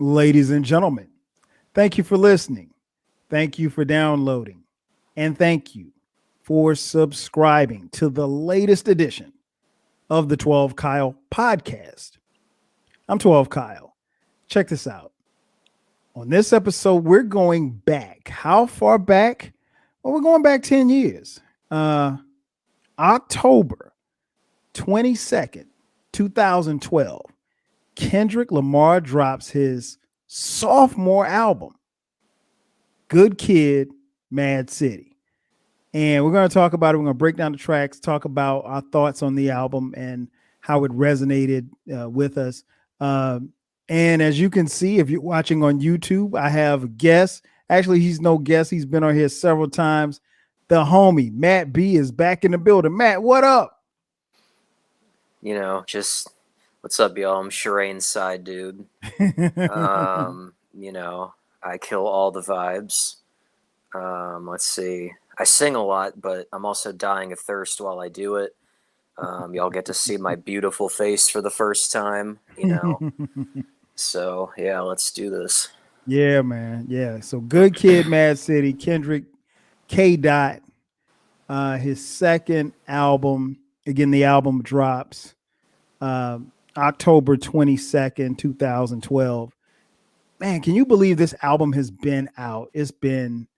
Ladies and gentlemen, thank you for listening. Thank you for downloading. And thank you for subscribing to the latest edition of the 12 Kyle Podcast. I'm 12 Kyle. Check this out. On this episode, we're going back. How far back? Well, we're going back 10 years. October 22nd, 2012. Kendrick Lamar drops his sophomore album, Good Kid, Mad City. And we're going to talk about it. We're going to break down the tracks, talk about our thoughts on the album and how it resonated with us. And as you can see, if you're watching on YouTube, I have a guest. Actually, he's no guest. He's been on here several times. The homie, M.A.A.d, is back in the building. Matt, what up? Just what's up, y'all? I'm Shireen's side dude. I kill all the vibes. Let's see. I sing a lot, but I'm also dying of thirst while I do it. Y'all get to see my beautiful face for the first time, So, yeah, let's do this. Yeah, man. Yeah. So Good Kid, Mad City, Kendrick K. Dot, his second album. Again, the album drops October 22nd, 2012. Man, can you believe this album has been out? It's been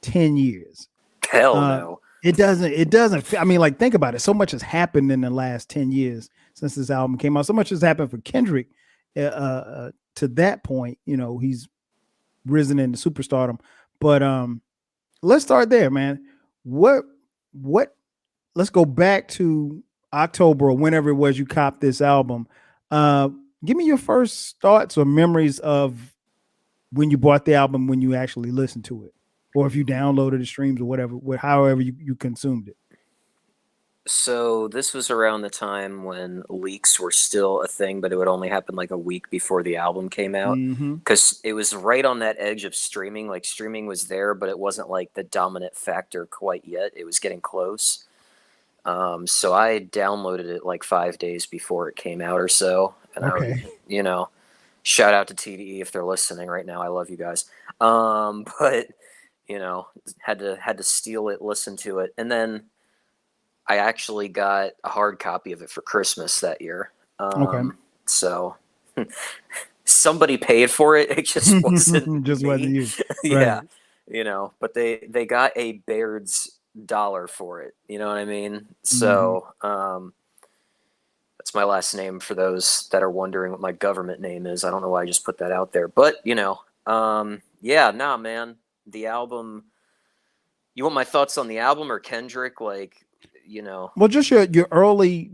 10 years. Hell no. It doesn't. I mean, like, think about it. So much has happened in the last 10 years since this album came out. So much has happened for Kendrick to that point. He's risen into superstardom. But let's start there, man. What let's go back to October or whenever it was you copped this album. Give me your first thoughts or memories of when you bought the album, when you actually listened to it, or if you downloaded the streams or whatever, however you consumed it. So this was around the time when leaks were still a thing, but it would only happen like a week before the album came out, because it was right on that edge of streaming. Like, streaming was there, but it wasn't like the dominant factor quite yet. It was getting close. So I downloaded it like 5 days before it came out or so. And okay. Shout out to TDE if they're listening right now. I love you guys. But had to steal it, listen to it. And then I actually got a hard copy of it for Christmas that year. Okay. So somebody paid for it. It just wasn't just me. wasn't you. Yeah. Right. But they got a Baird's dollar for it. You know what I mean? So, that's my last name for those that are wondering what my government name is. I don't know why I just put that out there, but man, the album, you want my thoughts on the album or Kendrick? Well, just your early,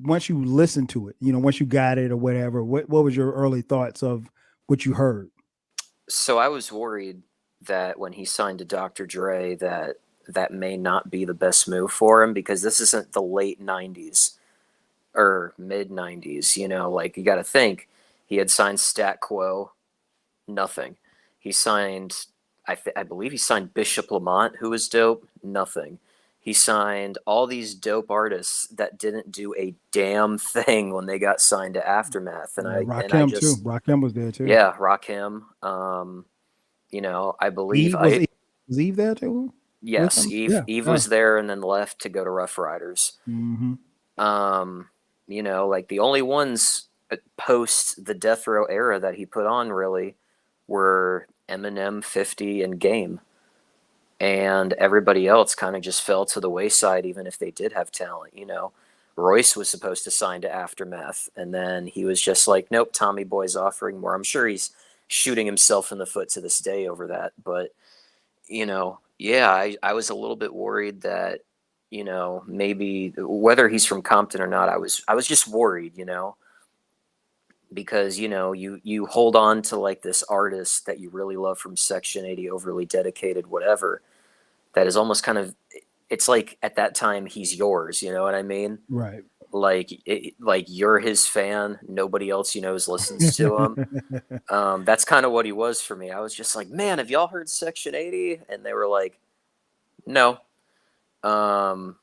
once you listened to it, once you got it or whatever, what was your early thoughts of what you heard? So I was worried that when he signed to Dr. Dre, that may not be the best move for him, because this isn't the late 90s or mid 90s, you got to think he had signed Stat Quo, nothing. He signed, I believe he signed Bishop Lamont, who was dope, nothing. He signed all these dope artists that didn't do a damn thing when they got signed to Aftermath. And Rakim too. Rakim was there too. Yeah, Rakim. I believe was Eve there too? Yes, Eve was there and then left to go to Rough Riders. The only ones post the Death Row era that he put on really were Eminem, 50, and Game. And everybody else kind of just fell to the wayside, even if they did have talent. Royce was supposed to sign to Aftermath, and then he was just like, nope, Tommy Boy's offering more. I'm sure he's shooting himself in the foot to this day over that. But, I was a little bit worried that, maybe whether he's from Compton or not, I was just worried, because, you hold on to like this artist that you really love from Section 80, overly dedicated, whatever, that is almost kind of, it's like at that time he's yours, you know what I mean? Right. Like you're his fan. Nobody else listens to him. That's kind of what he was for me. I was just like, man, have y'all heard Section 80? And they were like, no. But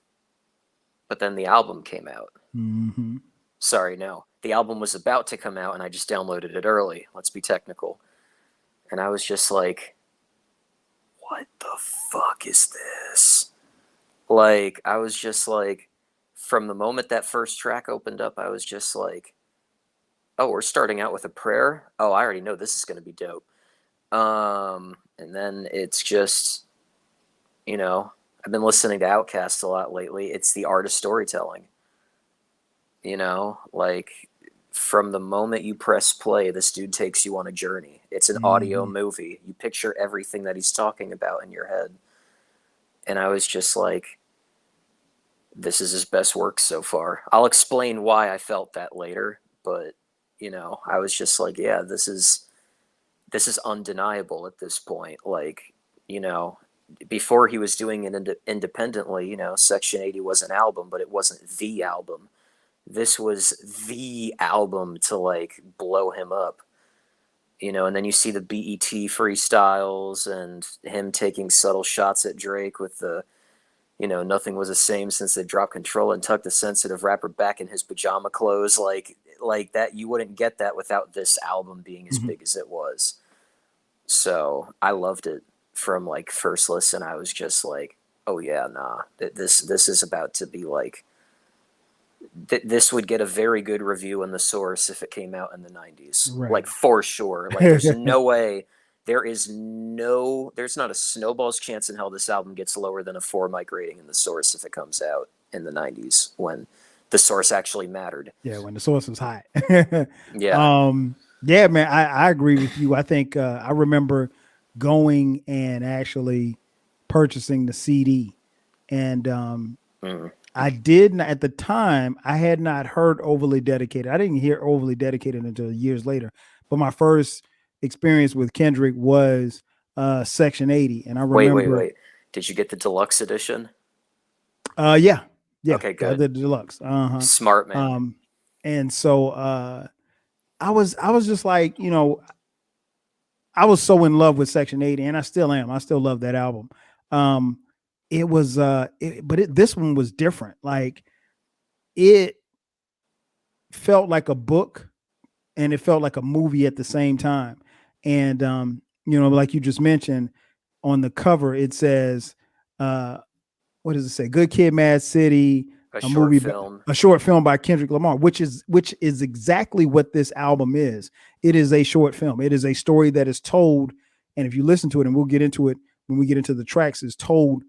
then the album came out. Mm-hmm. Sorry, no. the album was about to come out, and I just downloaded it early. Let's be technical. And I was just like, what the fuck is this? Like, I was just like, from the moment that first track opened up, I was just like, oh, we're starting out with a prayer? Oh, I already know this is going to be dope. And then it's just, I've been listening to Outkast a lot lately. It's the art of storytelling. Like, from the moment you press play, this dude takes you on a journey. It's an audio movie. You picture everything that he's talking about in your head. And I was just like, this is his best work so far. I'll explain why I felt that later, but I was just like, yeah, this is undeniable at this point. Like, before he was doing it independently, Section 80 was an album, but it wasn't the album. This was the album to like blow him up, and then you see the BET freestyles and him taking subtle shots at Drake with the, nothing was the same since they dropped control and tucked the sensitive rapper back in his pajama clothes. Like that, you wouldn't get that without this album being as big as it was. So I loved it from like first listen. I was just like, oh yeah, nah, this is about to be like, this would get a very good review in the Source if it came out in the 90s. Right. Like, for sure. Like, there's no way, there's not a snowball's chance in hell this album gets lower than a 4 mic rating in the Source if it comes out in the 90s when the Source actually mattered. Yeah, when the Source was hot. Yeah. Yeah, man, I agree with you. I think I remember going and actually purchasing the CD, and I did not, at the time, I had not heard Overly Dedicated. I didn't hear Overly Dedicated until years later. But my first experience with Kendrick was Section 80, and I remember. Wait. Did you get the deluxe edition? Yeah. Okay, good. The deluxe. Smart man. And so I was just like, I was so in love with Section 80, and I still am. I still love that album. It was this one was different. Like, it felt like a book and it felt like a movie at the same time. And like you just mentioned, on the cover it says what does it say? Good Kid, Mad City, a movie film. A short film by Kendrick Lamar, which is exactly what this album is. It is a short film. It is a story that is told, and if you listen to it, and we'll get into it when we get into the tracks, is told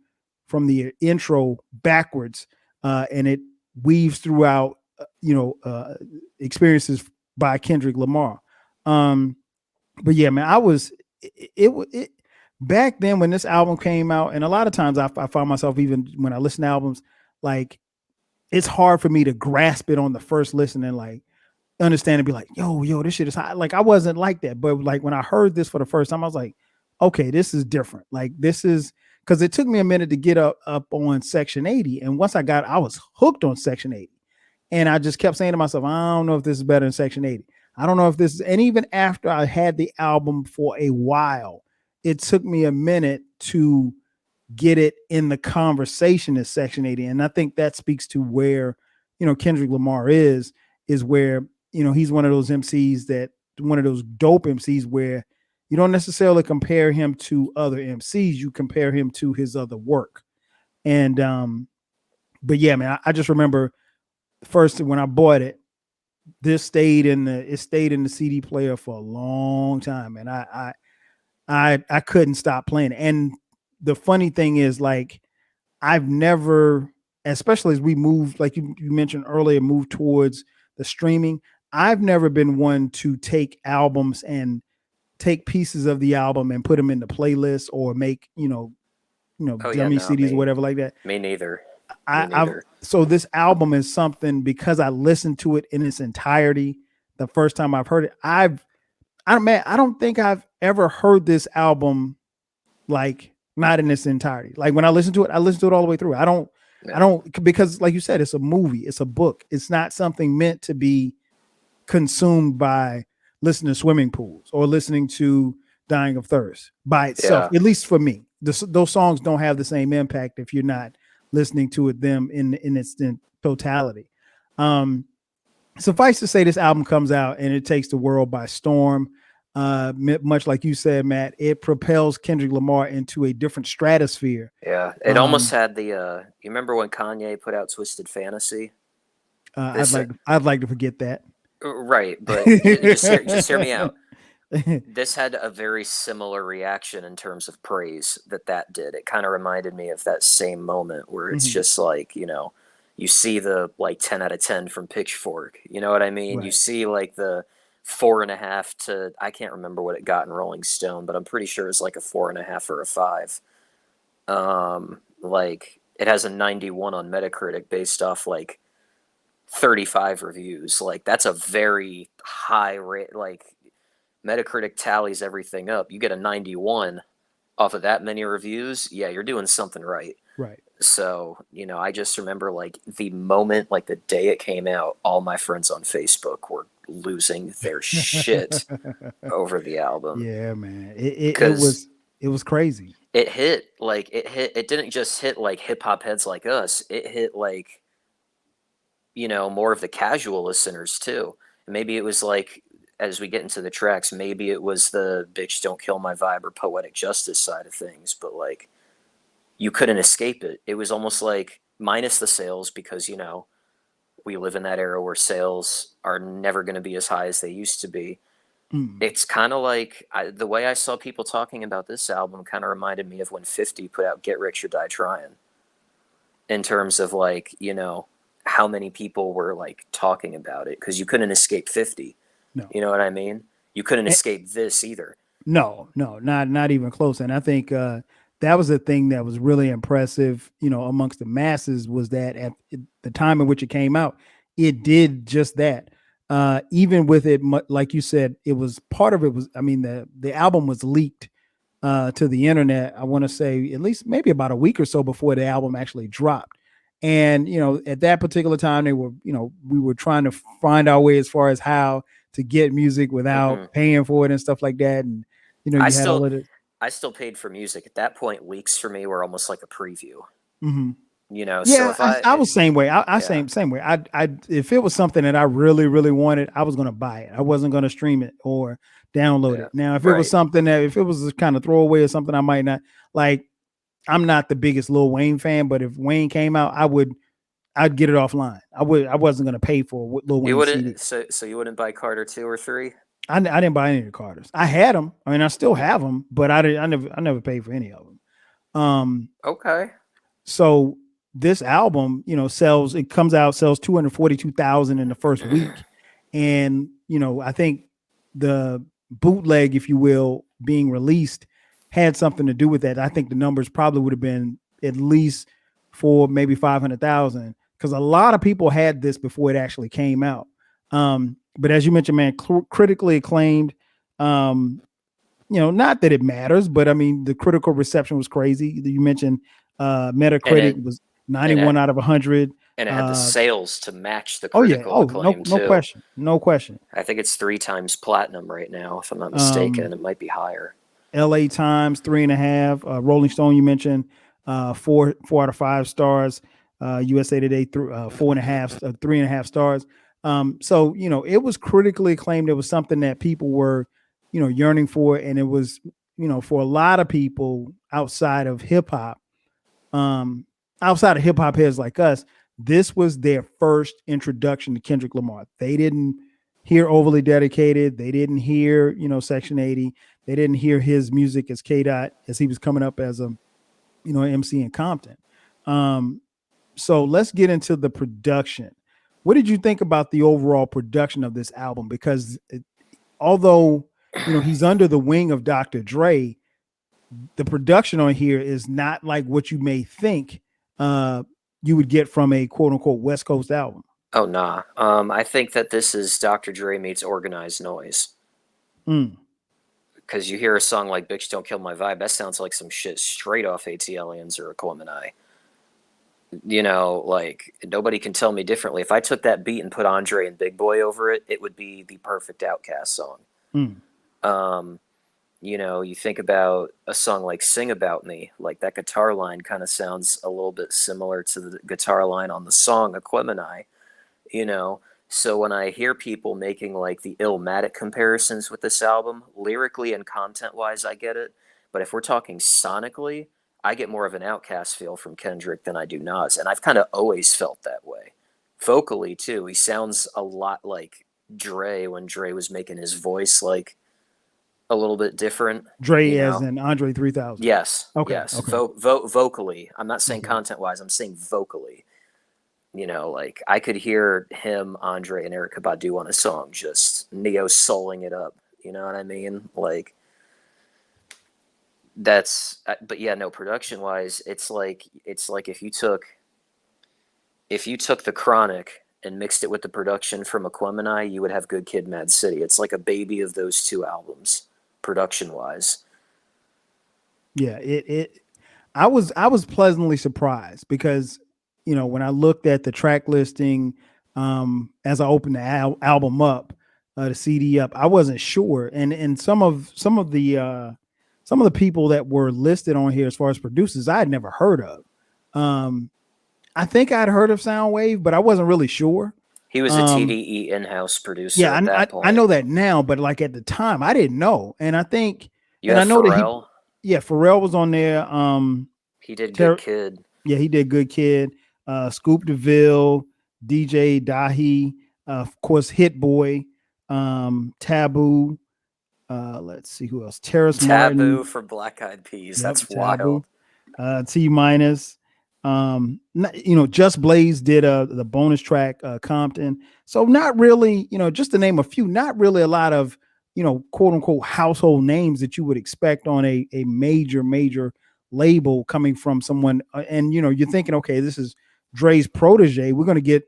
from the intro backwards, and it weaves throughout, experiences by Kendrick Lamar. But yeah, man, it back then when this album came out, and a lot of times I found myself, even when I listen to albums, like, it's hard for me to grasp it on the first listen and like understand and be like, yo, this shit is hot. Like, I wasn't like that, but like when I heard this for the first time, I was like, okay, this is different. Like, this is, because it took me a minute to get up on Section 80. And once I was hooked on Section 80. And I just kept saying to myself, I don't know if this is better than Section 80. I don't know if this is, and even after I had the album for a while, it took me a minute to get it in the conversation as Section 80. And I think that speaks to where, Kendrick Lamar is where, he's one of those MCs one of those dope MCs where you don't necessarily compare him to other MCs. You compare him to his other work. And, but yeah, man, I just remember first when I bought it, it stayed in the CD player for a long time. And I couldn't stop playing it. And the funny thing is, like, I've never, especially as we moved, like you mentioned earlier, moved towards the streaming, I've never been one to take albums and take pieces of the album and put them in the playlist or make, dummy CDs or whatever like that. Me neither. So this album is something, because I listened to it in its entirety the first time I've heard it. I don't think I've ever heard this album like not in its entirety. Like, when I listen to it all the way through. I don't, because like you said, it's a movie, it's a book. It's not something meant to be consumed by listening to Swimming Pools or listening to Dying of Thirst by itself. At least for me, those songs don't have the same impact if you're not listening to them in its totality. suffice to say, this album comes out and it takes the world by storm. Much like you said, Matt, it propels Kendrick Lamar into a different stratosphere. Yeah, it almost had the. You remember when Kanye put out "Twisted Fantasy"? I'd This, like to forget that. right, but just hear me out. This had a very similar reaction in terms of praise that did. It kind of reminded me of that same moment where it's Mhm. just like, you see the like 10 out of 10 from Pitchfork. You know what I mean? You Right. see like the 4.5 to, I can't remember what it got in Rolling Stone, but I'm pretty sure it's like a 4.5 or a 5. Like it has a 91 on Metacritic based off like 35 reviews. Like that's a very high rate. Like Metacritic tallies everything up. You get a 91 off of that many reviews. Yeah, you're doing something right. Right. So, I just remember like the moment, like the day it came out, all my friends on Facebook were losing their shit over the album Yeah, man. It because was crazy. it didn't just hit like hip hop heads like us. It hit like, more of the casual listeners too. Maybe it was like, as we get into the tracks, maybe it was the bitch don't kill my vibe or poetic justice side of things, but like you couldn't escape it. It was almost like minus the sales because, we live in that era where sales are never going to be as high as they used to be. Mm. It's kind of like the way I saw people talking about this album kind of reminded me of when 50 put out Get Rich or Die Trying, in terms of like, how many people were like talking about it because you couldn't escape 50. No. You know what I mean? You couldn't Eh, escape this either. no, no, not even close. And I think that was the thing that was really impressive, amongst the masses was that at the time in which it came out, it did just that. Even with it, like you said, it was part of it was. I mean, the album was leaked to the internet. I want to say at least maybe about a week or so before the album actually dropped. And at that particular time, they were, we were trying to find our way as far as how to get music without Hmm. paying for it and stuff like that. And I you had all still, of it. I still paid for music at that point. Leaks for me were almost like a preview. Hmm. So Yeah, if I, I was same way. I yeah, same way. I if it was something that I really really wanted, I was gonna buy it. I wasn't gonna stream it or download yeah, it. Now, if it was right. something that if it was a kind of throwaway or something, I might not like. I'm not the biggest Lil Wayne fan, but if Wayne came out, I'd get it offline. I wasn't gonna pay for Lil You Wayne CD. wouldn't, so you wouldn't buy Carter 2 or 3? I didn't buy any of the Carters. I had them. I mean, I still have them, but I never paid for any of them. Okay. So this album, sells. It comes out sells 242,000 in the first week, and I think the bootleg, if you will, being released had something to do with that. I think the numbers probably would have been at least for maybe 500,000 because a lot of people had this before it actually came out. But as you mentioned, man, critically acclaimed. Um, not that it matters, but I mean, the critical reception was crazy. You mentioned and Metacritic it was and 91 it out of 100. and it had the Uh, sales to match the oh yeah, critical oh no, acclaim no too. question, no question. I think it's 3 times platinum right now, if I'm not mistaken, Um, and it might be higher. L.A. Times 3.5. Rolling Stone you mentioned 4 out of 5 stars. USA Today through 4.5, 3.5 stars. So it was critically acclaimed. It was something that people were yearning for, and it was for a lot of people um, outside of hip hop heads like us, this was their first introduction to Kendrick Lamar. They didn't hear Overly Dedicated. They didn't hear, Section 80. They didn't hear his music as K Dot as he was coming up as a, MC in Compton. Um, so let's get into the production. What did you think about the overall production of this album? Because although, he's under the wing of Dr. Dre, the production on here is not like what you may think uh, you would get from a quote unquote West Coast album. Oh nah. I think that this is Dr. Dre meets organized noise. Mm. Because you hear a song like "Bitch Don't Kill My Vibe," that sounds like some shit straight off ATLiens or Aquemini. Like nobody can tell me differently. If I took that beat and put Andre and Big Boy over it, it would be the perfect Outkast song. Mm. Um, you think about a song like "Sing About Me," like that guitar line kind of sounds a little bit similar to the guitar line on the song Aquemini. You know, So when I hear people making like the Illmatic comparisons with this album, lyrically and content wise, I get it. But if we're talking sonically, I get more of an Outkast feel from Kendrick than I do Nas, and I've kind of always felt that way. Vocally too, he sounds a lot like Dre when Dre was making his voice like a little bit different. Dre You as know? in Andre 3000. Yes, Okay. yes. Okay. Vocally, I'm not saying Okay. content wise. I'm saying vocally. Like I could hear him, Andre, and Erica Badu on a song, just neo souling it up. You know what I mean? Like but yeah, no, production wise, it's like if you took the Chronic and mixed it with the production from Aquemini, you would have Good Kid, Mad City. It's like a baby of those two albums, production wise. Yeah, I was pleasantly surprised because when I looked at the track listing as I opened the album up, the CD up, I wasn't sure, and some of the people that were listed on here as far as producers I had never heard of. Um, I think I'd heard of Soundwave, but I wasn't really sure. He was a Um, TDE in-house producer yeah, at I, that I I point. know that now, but like at the time, I didn't know, and I think, You and I have know that Pharrell. yeah, Pharrell was on there. He did Good Ter- Kid. Yeah, he did Good Kid. Scoop DeVille, DJ Dahi, of course, Hit Boy, Taboo. Let's see who else. Terrace Taboo Martin. for Black Eyed Peas. Yep, That's Taboo. wild. T minus. Just Blaze did the bonus track, Compton. So not really, just to name a few, not really a lot of, quote unquote household names that you would expect on a major label coming from someone. And you're thinking, okay, this is Dre's protege. We're going to get,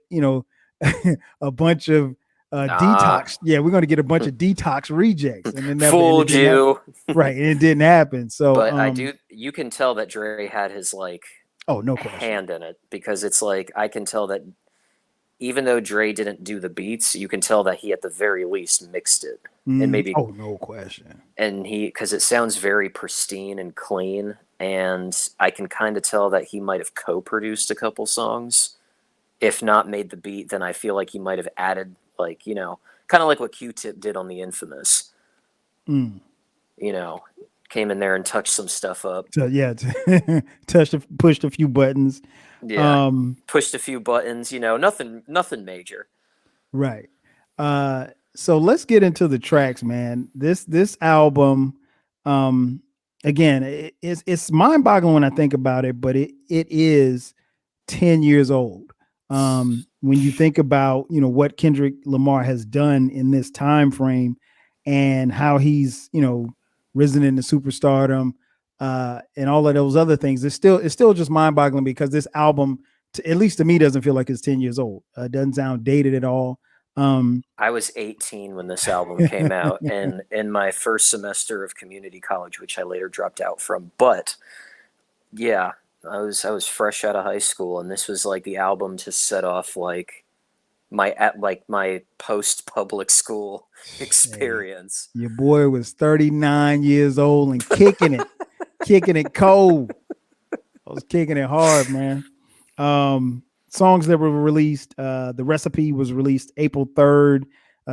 a bunch of Ah, detox. Yeah, we're going to get a bunch of detox rejects, and it fooled didn't happen. you. Right, and it didn't happen. So, But you can tell that Dre had his like oh, no question. hand in it because it's like I can tell that even though Dre didn't do the beats, you can tell that he at the very least mixed it. And maybe Oh, no question. because it sounds very pristine and clean, and I can kind of tell that he might have co-produced a couple songs. If not made the beat, then I feel like he might have added, like, kind of like what Q-Tip did on the Infamous. Mm. Came in there and touched some stuff up. So yeah, pushed a few buttons. Yeah, pushed a few buttons. Nothing major. Right. So let's get into the tracks, man. This album, again, it's mind boggling when I think about it, but it is 10 years old. When you think about what Kendrick Lamar has done in this time frame and how he's risen into superstardom, and all of those other things, it's still just mind boggling because this album, at least to me, doesn't feel like it's 10 years old. It doesn't sound dated at all. I was 18 when this album came out, and in my first semester of community college, which I later dropped out from. But yeah, I was fresh out of high school, and this was like the album to set off like my post public school experience. Hey, your boy was 39 years old and kicking it cold. I was kicking it hard, man. Songs that were released, The Recipe was released April 3rd,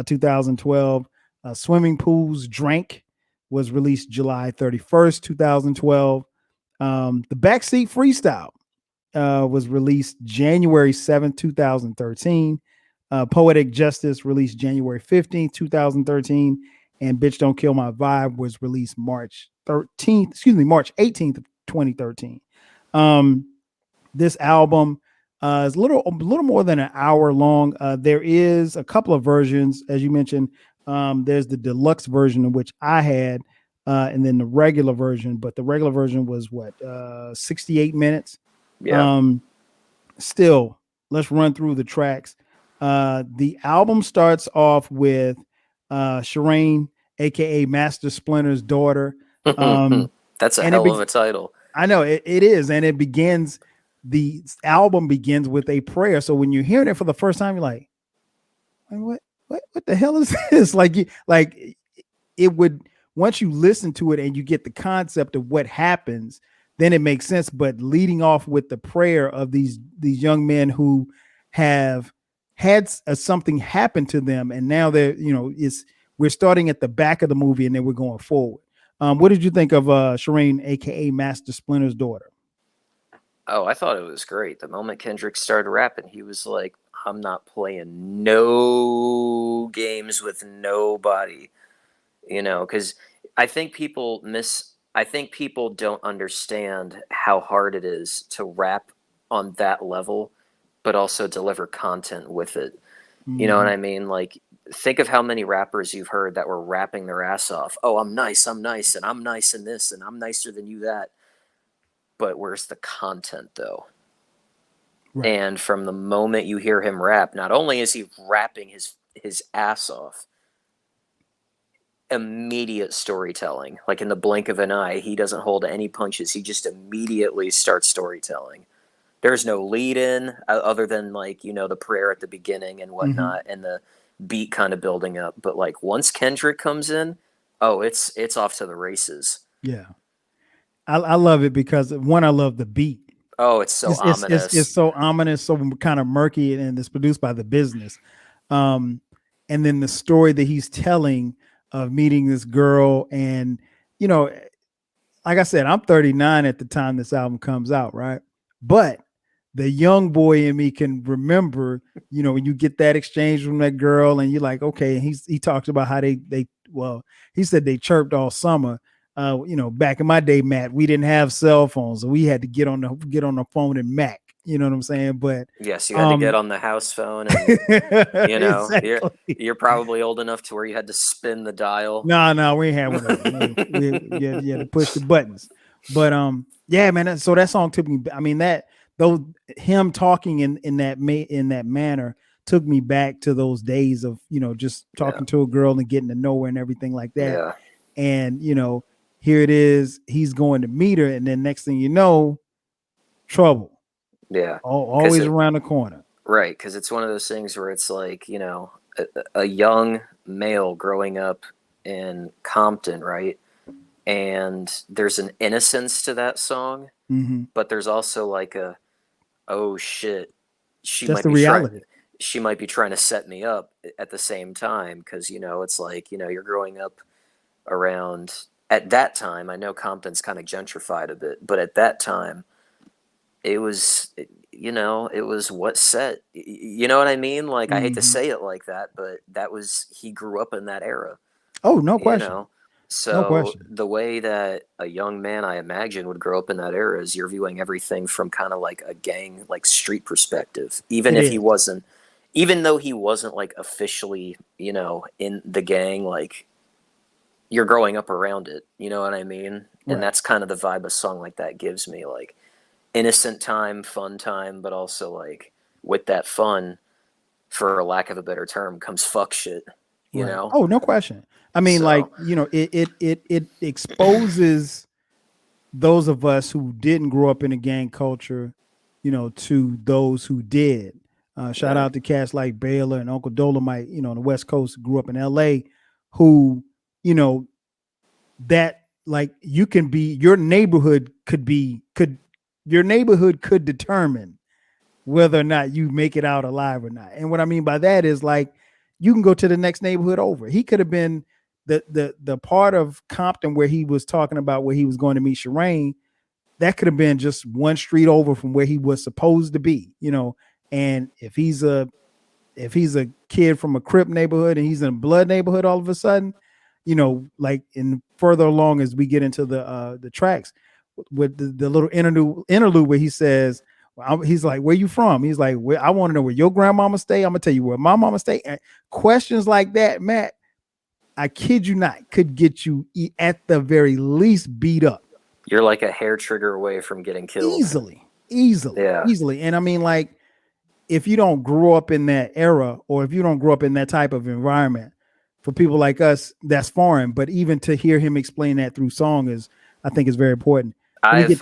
2012. Swimming Pools Drank was released July 31st, 2012. The Backseat Freestyle was released January 7th, 2013. Poetic Justice released January 15th, 2013. And Bitch Don't Kill My Vibe was released March 18th, 2013. This album is a little more than an hour long. There is a couple of versions, as you mentioned. There's the deluxe version, of which I had, and then the regular version. But the regular version was 68 minutes. Yeah. Still, let's run through the tracks. The album starts off with Shireen, aka Master Splinter's daughter. That's a hell of a title. I know it is, and it begins. The album begins with a prayer. So when you're hearing it for the first time, you're like, what the hell is this? Like it would, once you listen to it and you get the concept of what happens, then it makes sense. But leading off with the prayer of these young men who have had something happen to them, and now they're, we're starting at the back of the movie and then we're going forward. What did you think of Shireen, aka Master Splinter's daughter? Oh, I thought it was great. The moment Kendrick started rapping, he was like, I'm not playing no games with nobody, because I think I think people don't understand how hard it is to rap on that level, but also deliver content with it. You know what Mm-hmm. I mean? Like, think of how many rappers you've heard that were rapping their ass off. Oh, I'm nice, and I'm nice in this, and I'm nicer than you that. But where's the content, though? Right. And from the moment you hear him rap, not only is he rapping his ass off, immediate storytelling. Like in the blink of an eye, he doesn't hold any punches. He just immediately starts storytelling. There's no lead in other than like, the prayer at the beginning and Mm-hmm. whatnot and the beat kind of building up. But like once Kendrick comes in, oh, it's off to the races. Yeah, I love it because one, I love the beat. Oh, it's so It's ominous. so ominous, so kind of murky, and it's produced by the business. Um, and then the story that he's telling of meeting this girl, and you know, like I said, I'm 39 at the time this album comes out, right? But the young boy in me can remember, when you get that exchange from that girl, and you're like, okay. He talks about how well, he said they chirped all summer. Back in my day, Matt, we didn't have cell phones, so we had to get on the phone and Mac. You know what I'm saying? But Yes, you had to get um, on the house phone and you're exactly. you're probably old enough to where you had to spin the dial. No, we ain't had one of those. You had to push the buttons. But yeah, man. So that song took me. I mean, that though him talking in that manner took me back to those days of just Yeah. talking to a girl and getting to know her and everything like that. Yeah. And here it is. He's going to meet her, and then next thing you know, trouble. Yeah. Cuz Always around the corner. right, cuz it's one of those things where it's like, a young male growing up in Compton, right? And there's an innocence to that song, Hmm. but there's also like oh shit, she That's might the be trying reality. she might be trying to set me up at the same time because it's like you're growing up around at that time. I know Compton's kind of gentrified a bit, but at that time it was it was what set, you know what I mean? Like, I hate to Hmm. say it like that, but that was he grew up in that era, Oh, no you question. know No so question. the way that a young man, I imagine, would grow up in that era is you're viewing everything from kind of like a gang, like street perspective, It is. even though he wasn't like officially in the gang, like you're growing up around it, you know what I mean? And Right. that's kind of the vibe a song like that gives me, like innocent time, fun time, but also like with that fun, for lack of a better term, comes fuck shit, you Right. know? Oh, no question. I mean, like, So, it exposes those of us who didn't grow up in a gang culture, to those who did. Shout yeah, out to cats like Baylor and Uncle Dolomite, on the West Coast, grew up in LA, who, you know, that like you can be your neighborhood could determine whether or not you make it out alive or not. And what I mean by that is like you can go to the next neighborhood over. He could have been the part of Compton where he was talking about where he was going to meet Shireen. That could have been just one street over from where he was supposed to be. And if he's a kid from a Crip neighborhood and he's in a Blood neighborhood, all of a sudden, like in further along as we get into the tracks with the little interlude where he says, he's like, "Where you from?" He's like, I want to know where your grandmama stay. I'm gonna tell you where my mama stay. And questions like that, Matt, I kid you not, could get you at the very least beat up you're like a hair trigger away from getting killed. easily, easily, Yeah. easily. And I mean, like, if you don't grow up in that era or if you don't grow up in that type of environment, for people like us, that's foreign. But even to hear him explain that through song I think, is very important. Let me get.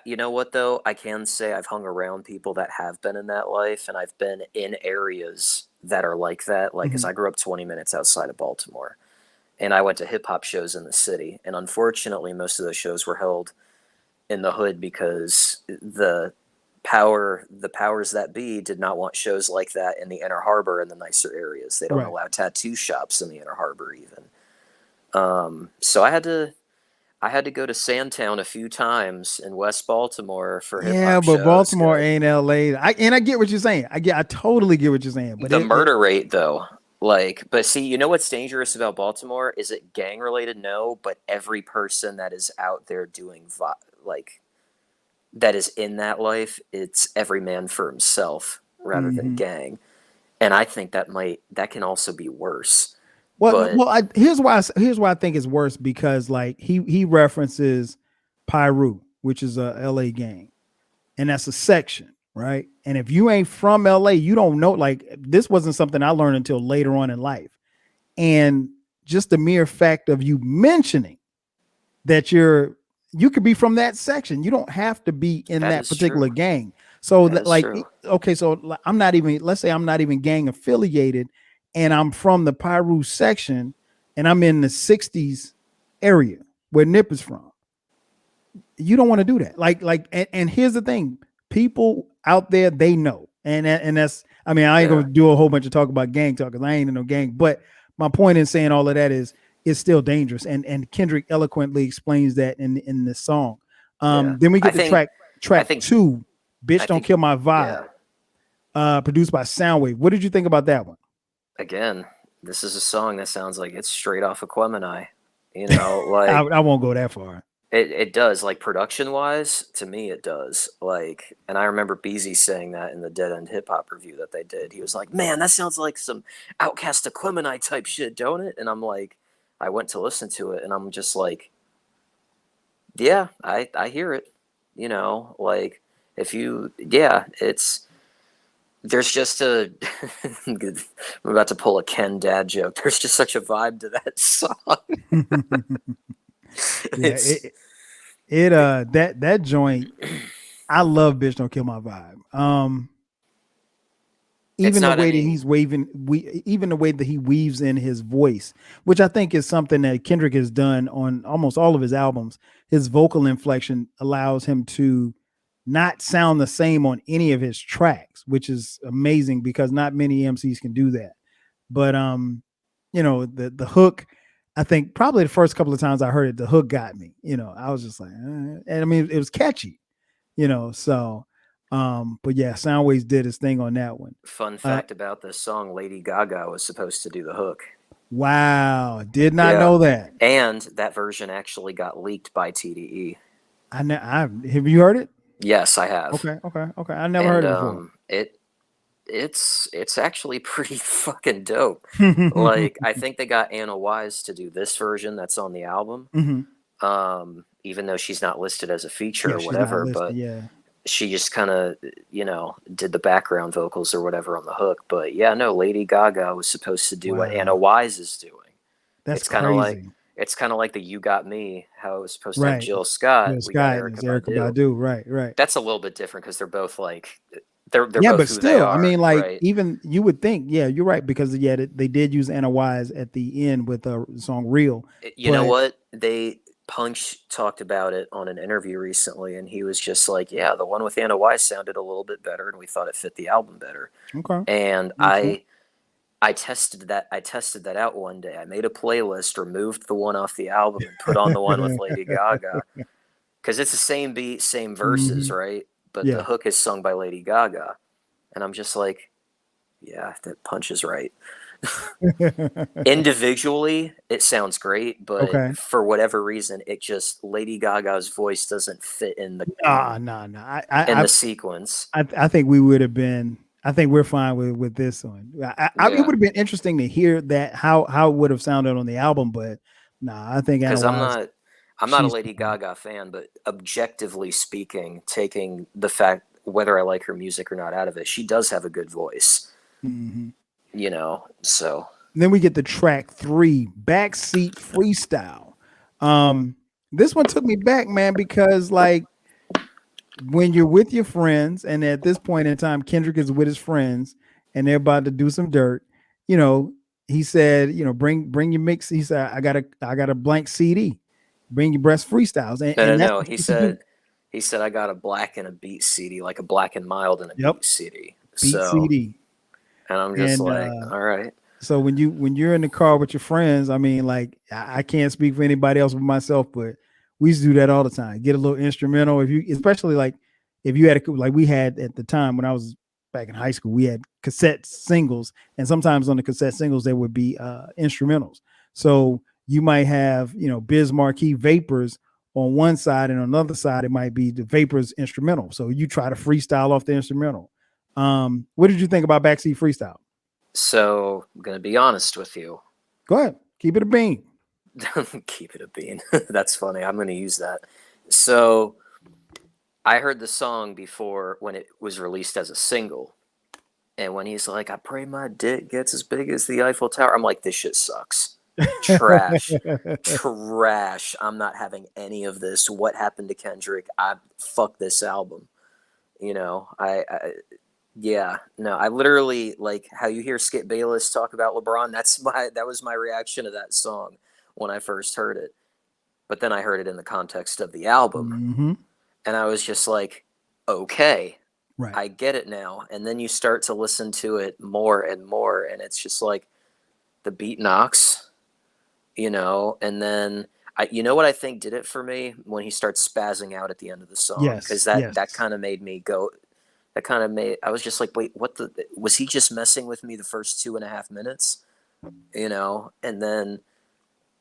You know what though? I can say I've hung around people that have been in that life, and I've been in areas that are like that. Like, as Mhm. I grew up 20 minutes outside of Baltimore, and I went to hip hop shows in the city, and unfortunately, most of those shows were held in the hood because the the powers that be did not want shows like that in the Inner Harbor and the nicer areas. They don't Right. allow tattoo shops in the Inner Harbor even. So I had to go to Sandtown a few times in West Baltimore for hip Yeah, hop but shows. Baltimore ain't LA. I get what you're saying. I totally get what you're saying. But The murder rate, though, like, but see, you know what's dangerous about Baltimore? Is it gang related? No, but every person that is out there doing like that is in that life, it's every man for himself rather than gang. And I think that can also be worse. But Here's why I think it's worse, because like he references Pyru, which is a LA gang, and that's a section, right? And if you ain't from LA, you don't know. Like, this wasn't something I learned until later on in life. And just the mere fact of you mentioning that you could be from that section. You don't have to be in that particular gang. So okay, so I'm not even, let's say I'm not even gang affiliated, and I'm from the Pyru section, and I'm in the 60s area where Nip is from. You don't want to do that. And here's the thing: people out there, they know, and that's. I mean, I ain't gonna do a whole bunch of talk about gang talk, because I ain't in no gang. But my point in saying all of that is, it's still dangerous, and Kendrick eloquently explains that in this song. Then we get the track 2, "Bitch Don't Kill My Vibe," produced by Soundwave. What did you think about that one? Again, this is a song that sounds like it's straight off of Quemini. You know, like I won't go that far. It does, like, production wise, to me it does. Like, and I remember Beezy saying that in the Dead End Hip Hop review that they did. He was like, "Man, that sounds like some Outcast Aquemini type shit, don't it?" And I'm like, I went to listen to it, and I'm just like, yeah, I hear it. You know, like, there's just a I'm about to pull a Ken dad joke. There's just such a vibe to that song. That joint, I love "Bitch Don't Kill My Vibe." Even the way that he's even the way that he weaves in his voice, which I think is something that Kendrick has done on almost all of his albums. His vocal inflection allows him to not sound the same on any of his tracks, which is amazing, because not many MCs can do that. But the hook, I think probably the first couple of times I heard it, the hook got me. I was just like, and I mean, it was catchy. So but yeah, Soundwaves did his thing on that one. Fun fact about this song: Lady Gaga was supposed to do the hook. Wow, did not know that. And that version actually got leaked by TDE. Have you heard it? Yes, I have. Okay. I never heard it before. It's actually pretty fucking dope. Like, I think they got Anna Wise to do this version that's on the album. Even though she's not listed as a feature or whatever, but she just kind of, did the background vocals or whatever on the hook. But yeah, no, Lady Gaga was supposed to do what Anna Wise is doing. That's crazy. It's kind of like the "You Got Me," how it was supposed to have Jill Scott. We got Erykah Badu. Right. That's a little bit different, because they're both like they're yeah, both but who still, they are, I mean, like, right? even you would think, yeah, you're right, because they did use Anna Wise at the end with the song "Real." You know what? Punch talked about it on an interview recently, and he was just like, "Yeah, the one with Anna Wise sounded a little bit better, and we thought it fit the album better." Okay. And I tested that out one day. I made a playlist, removed the one off the album, and put on the one with Lady Gaga, because it's the same beat, same verses, right? But the hook is sung by Lady Gaga, and I'm just like, yeah, that Punch is right. Individually, it sounds great, but for whatever reason, Lady Gaga's voice doesn't fit in the the sequence. I think we would have been. I think we're fine with this one. It would have been interesting to hear that how it would have sounded on the album, but I think because I'm not a Lady Gaga fan, but objectively speaking, taking the fact whether I like her music or not out of it, she does have a good voice. So then we get the track 3, "Backseat Freestyle." This one took me back, man, because like, when you're with your friends, and at this point in time, Kendrick is with his friends, and they're about to do some dirt. He said, bring your mix. He said, I got a blank CD. Bring your breast freestyles. No. He He said, I got a black and a beat CD, like a black and mild and a Yep, beat CD. beat So, CD. and I'm just And like, all right. so when you're in the car with your friends, I mean, like I can't speak for anybody else but myself, but we used to do that all the time. Get a little instrumental if you, especially like if you had like we had at the time when I was back in high school, we had cassette singles, and sometimes on the cassette singles there would be instrumentals. So you might have Biz Marquee Vapors on one side, and on the other side it might be the Vapors instrumental. So you try to freestyle off the instrumental. What did you think about Backseat Freestyle? So I'm going to be honest with you. Go ahead, keep it a bean. Keep it a bean. That's funny. I'm going to use that. So I heard the song before when it was released as a single. And when he's like, I pray my dick gets as big as the Eiffel Tower, I'm like, this shit sucks. Trash. Trash. I'm not having any of this. What happened to Kendrick? Fuck this album. Yeah, no, I literally like how you hear Skip Bayless talk about LeBron. That was my reaction to that song when I first heard it. But then I heard it in the context of the album, Mm-hmm. and I was just like, okay, Right. I get it now. And then you start to listen to it more and more, and it's just like the beat knocks, and then you know what I think did it for me when he starts spazzing out at the end of the song, because Yes. that Yes. kind of made me go. That kind of made I was just like, wait, was he just messing with me the first 2.5 minutes? And then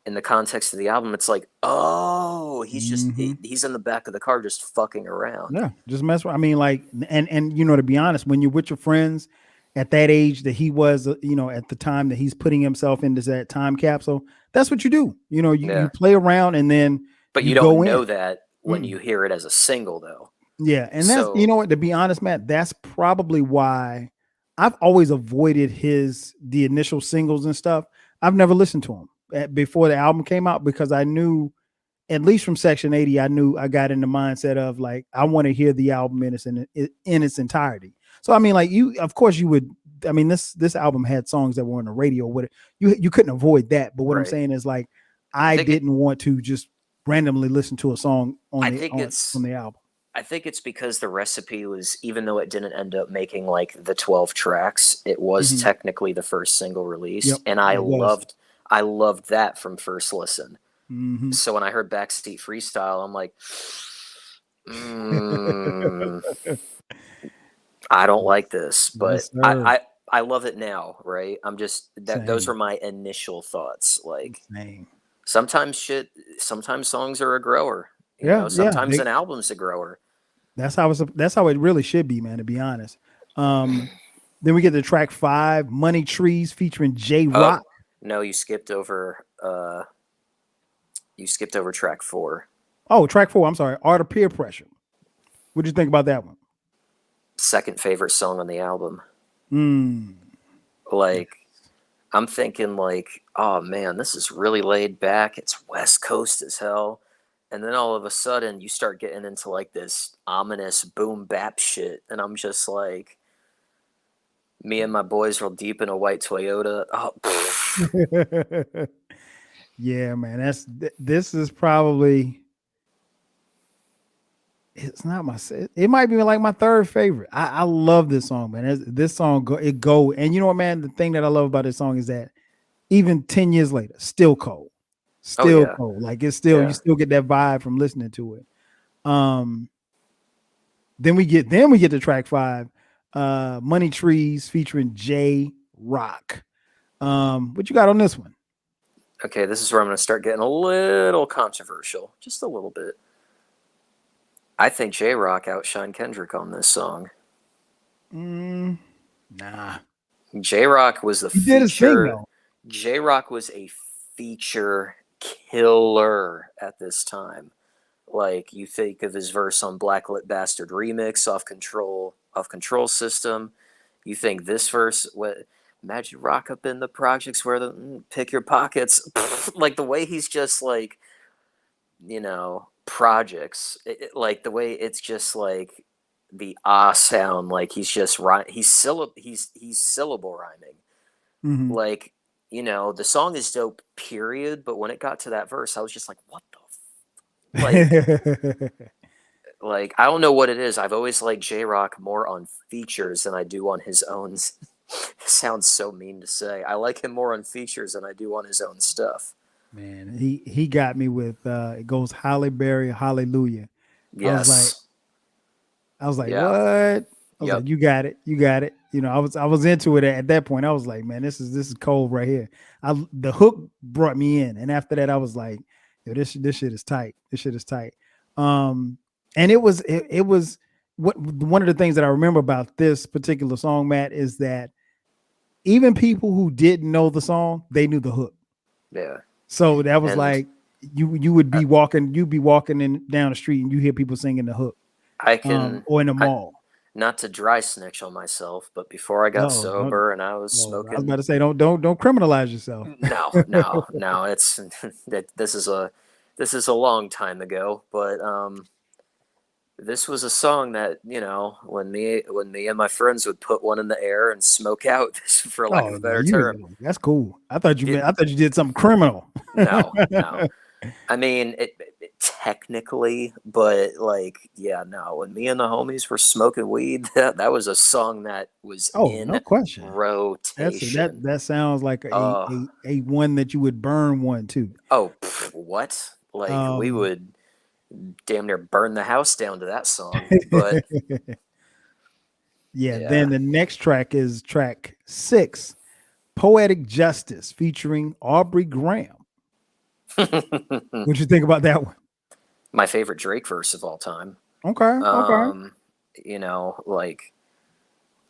in the context of the album, it's like, oh, Mm-hmm. he's in the back of the car just fucking around. Yeah. Just mess with. I mean, like, and to be honest, when you're with your friends at that age that he was, at the time that he's putting himself into that time capsule, that's what you do. You Yeah, play around and then but you you don't go in. know that when Mm-mm. you hear it as a single, though. Yeah, and that's So what, to be honest, Matt, that's probably why I've always avoided the initial singles and stuff. I've never listened to him before the album came out because I knew, at least from Section 80, I knew I got in the mindset of like I want to hear the album in its entirety. So I mean, like of course you would. I mean, this album had songs that were on the radio. With it, you couldn't avoid that. But what I'm right, saying is like I I think it. didn't want to just randomly listen to a song I think from it's. the album. I think it's because the recipe was, even though it didn't end up making like the 12 tracks, it was Mm-hmm. technically the first single released, Yep, and it was. I loved that from first listen. Mm-hmm. So when I heard Backseat Freestyle, I'm like, mm, I don't like this, but Yes, sir. I love it now, right? I'm just that those Same. were my initial thoughts. Like Same. sometimes songs are a grower, Yeah, yeah. sometimes an album's a grower. That's how it really should be, man. To be honest. Then we get to track 5, "Money Trees" featuring J Oh Rock. no, you skipped over track 4. Oh, track 4. I'm sorry, "Art of Peer Pressure." What do you think about that one? Second favorite song on the album. Mm. Like I'm thinking like, oh man, this is really laid back. It's West Coast as hell. And then all of a sudden you start getting into like this ominous boom bap shit. And I'm just like, me and my boys roll deep in a white Toyota. Oh, Yeah, man. This is probably, it's not my, it might be like my third favorite. I love this song, man. This song go, and you know what, man? The thing that I love about this song is that even 10 years later, still cold. oh Still yeah. cold. Like it's still, you Yeah. still get that vibe from listening to it. Um, then we get to track 5, "Money Trees" featuring J Rock. What you got on this one? Okay, this is where I'm going to start getting a little controversial. Just a little bit. I think J Rock outshined Kendrick on this song. Nah. J Rock was the He did his thing feature. though. J Rock was a feature killer at this time. Like you think of his verse on Blacklit Bastard Remix, off control system. You think this verse, what Imagine rock up in the projects where the pick your pockets, like the way he's just like, projects, like the way it's just like the sound, like he's just he's syllable rhyming. Mhm. Like, the song is dope, period. But when it got to that verse, I was just like, what the like Like, I don't know what it is. I've always liked J-Rock more on features than I do on his own. Sounds so mean to say. I like him more on features than I do on his own stuff. Man, he got me with it goes Halle Berry, Hallelujah. I was like, Yes. what? Yeah. I was Yep. like, you got it, you got it. You know, I was into it at that point. I was like, man, this is cold right here. The hook brought me in, and after that, I was like, yo, this shit is tight. This shit is tight. Um, and it was what one of the things that I remember about this particular song, Matt, is that even people who didn't know the song, they knew the hook. Yeah. So that was And like you would be walking, you'd be walking in down the street and you hear people singing the hook, I can, or in the I, mall. not to dry snitch on myself, but before I got No, don't. sober and I was No, I was about smoking, to say don't criminalize yourself. no, it's this is a long time ago, but this was a song that, when me and my friends would put one in the air and smoke out, for lack of Oh a no, better term. that's cool. It, I thought you did something criminal. no. I mean, it technically, but like, yeah, no. When me and the homies were smoking weed, that was a song that was Oh, no in question. rotation. That sounds like Uh, a one that you would burn one too. what? Like, we Um, would damn near burn the house down to that song. But yeah. yeah, Then the next track is track 6, "Poetic Justice" featuring Aubrey Graham. What you think about that one? my favorite Drake verse of all time. Okay, okay. Um, like,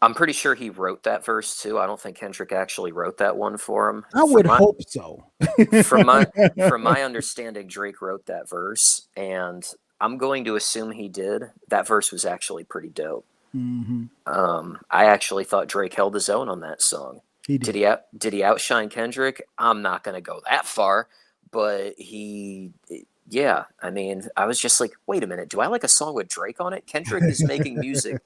I'm pretty sure he wrote that verse too. I don't think Kendrick actually wrote that one for him. I would hope so. From my from my understanding, Drake wrote that verse, and I'm going to assume he did. That verse was actually pretty dope. Hmm. I actually thought Drake held his own on that song. He Did did. he outshine Kendrick? I'm not going to go that far, but yeah. I mean, I was just like, wait a minute, do I like a song with Drake on it? Kendrick is making music.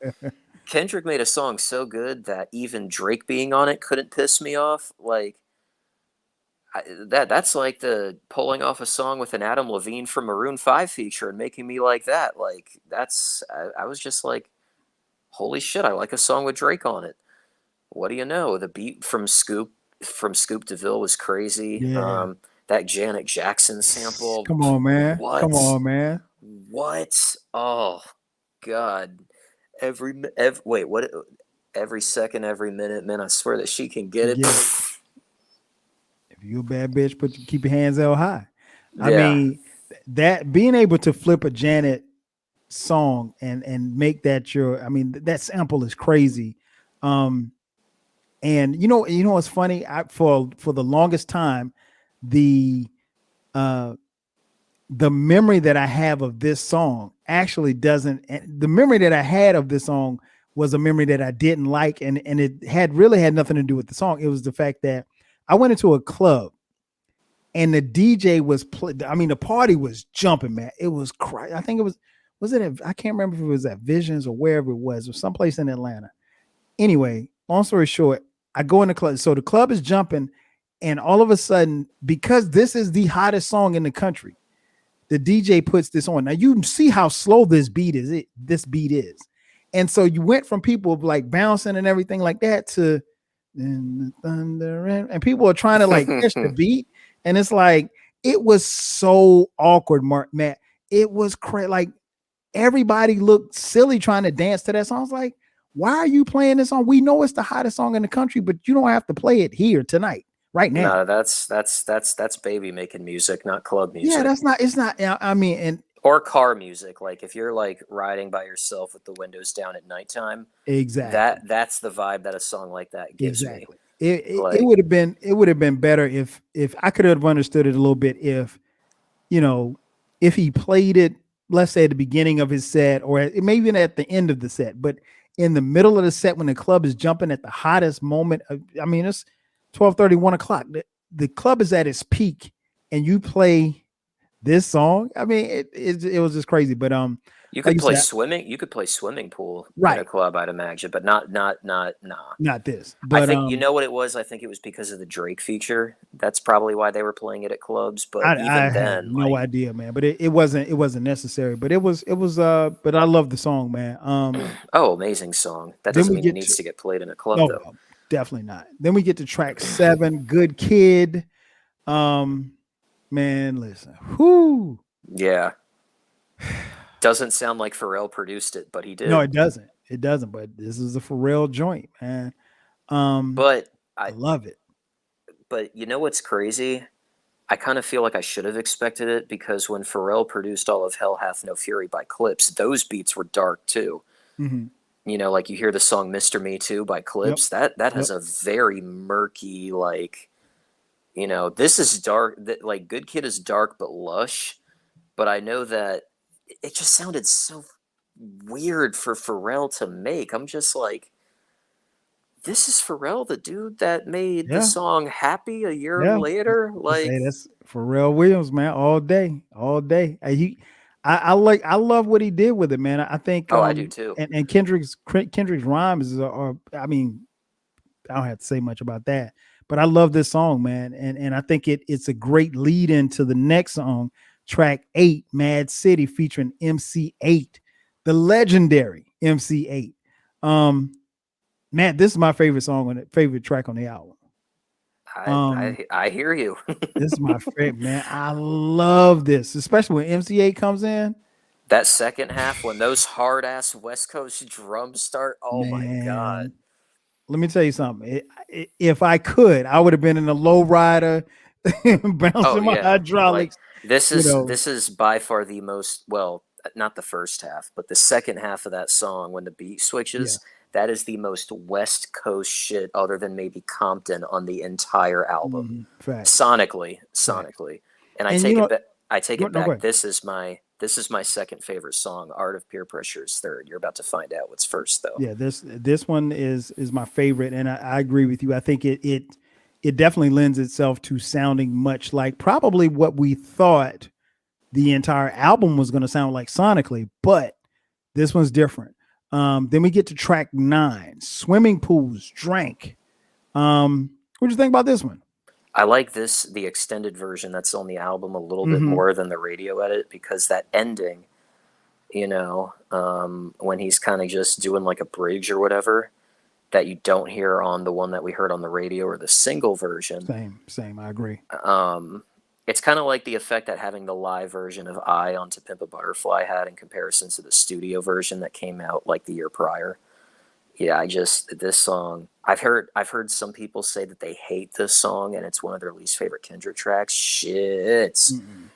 Kendrick made a song so good that even Drake being on it couldn't piss me off. Like, that's like the pulling off a song with an Adam Levine from Maroon 5 feature and making me like that. Like, I was just like, holy shit, I like a song with Drake on it. What do you know? The beat from Scoop DeVille was crazy. Yeah. That Janet Jackson sample. Come on, man. Come What? on, man. What? Oh God. Every wait, what? Every second, every minute, man. I swear that she can get You it. get it. If you a bad bitch, keep your hands held high. I Yeah. mean, that being able to flip a Janet song and make that your, I mean, that sample is crazy. Um, and you know what's funny? For the longest time, the uh the memory that I have of this song actually doesn't. The memory that I had of this song was a memory that I didn't like, and it had nothing to do with the song. It was the fact that I went into a club and the DJ was I mean, the party was jumping, man. It was crazy. I think it was it? I can't remember if it was at Visions or wherever it was, or someplace in Atlanta. Anyway, long story short, I go in the club. So the club is jumping, and all of a sudden, because this is the hottest song in the country, the DJ puts this on. Now you see how slow this beat is. This beat is, and so you went from people like bouncing and everything like that to the thunder, and people are trying to like catch the beat, and it's like it was so awkward, Matt. It was crazy. Like everybody looked silly trying to dance to that song. I was like, why are you playing this song? We know it's the hottest song in the country, but you don't have to play it here tonight, right now. No, that's baby making music, not club Yeah, music. it's not. I mean, and Or car music. Like, if you're like riding by yourself with the windows down at nighttime, exactly, that's the vibe that a song like that gives me. exactly. It Like, would have been better if I could have understood it a little bit if you know if he played it, let's say at the beginning of his set or maybe even at the end of the set, but in the middle of the set when the club is jumping at the hottest moment. I mean, it's 12:30, 1 o'clock. The club is at its peak, and you play this song, I mean, it was just crazy. But You like could you play said, swimming. You could play swimming pool in a right, club, I'd imagine, but not nah. not this, I but think you know what it was. I think it was because of the Drake feature. That's probably why they were playing it at clubs. But I even have then, no like, idea, man. But it wasn't necessary. But it was but I love the song, man. oh, amazing song. That Then doesn't we mean it get needs to to get played in a club, no, though. no, definitely not. Then we get to track 7, Good Kid. Um, man, listen, whoo. Yeah, doesn't sound like Pharrell produced it, but he No, did. it doesn't. It doesn't. But this is a Pharrell joint, man. But I I, love it. but you know what's crazy? I kind of feel like I should have expected it because when Pharrell produced all of Hell Hath No Fury by Clips, those beats were dark too. Hmm. You know, like you hear the song "Mr. Me Too" by Yep. Clips. That Yep. has a very murky, like, you know, this is dark. That, like, Good Kid is dark but lush. But I know that it just sounded so weird for Pharrell to make. I'm just like, this is Pharrell, the dude that made the Yeah. song "Happy" a year Yeah. later. Let's say Like, that's Pharrell Williams, man, all day, all day. I love what he did with it, man. I think oh, I do too. and Kendrick's rhymes are I mean, I don't have to say much about that, but I love this song, man, and I think it's a great lead into the next song, track 8, Mad City, featuring MC8, the legendary MC8. Um, man, this is my favorite song on it, favorite track on the album. Um, I hear you. this is my favorite, man. I love this, especially when MC8 comes in. That second half when those hard ass West Coast drums start. Oh my god. Man, let me tell you something. If I could, I would have been in a low rider, Oh bouncing my yeah. Like, hydraulics. this You is know, this is by far the most, well, not the first half, but the second half of that song when the beat yeah, switches, that is the most West Coast shit other than maybe Compton on the entire album. facts, facts. Sonically. And And you know, I take it no, go back. ahead. This is my second favorite song. Art of Peer Pressure is third. You're about to find out what's first though. Yeah, this one is my favorite, and I agree with you. I think it definitely lends itself to sounding much like probably what we thought the entire album was going to sound like sonically, but this one's different. Then we get to track 9, Swimming Pools Drank. What do you think about this one? I like the extended version that's on the album a little bit Mm-hmm. more than the radio edit because that ending, when he's kind of just doing like a bridge or whatever that you don't hear on the one that we heard on the radio or the single version. Same. I agree. Um, it's kind of like the effect that having the live version of "I" on "To Pimp a Butterfly" had in comparison to the studio version that came out like the year prior. Yeah, this song. I've heard some people say that they hate this song and it's one of their least favorite Kendrick tracks. Shit.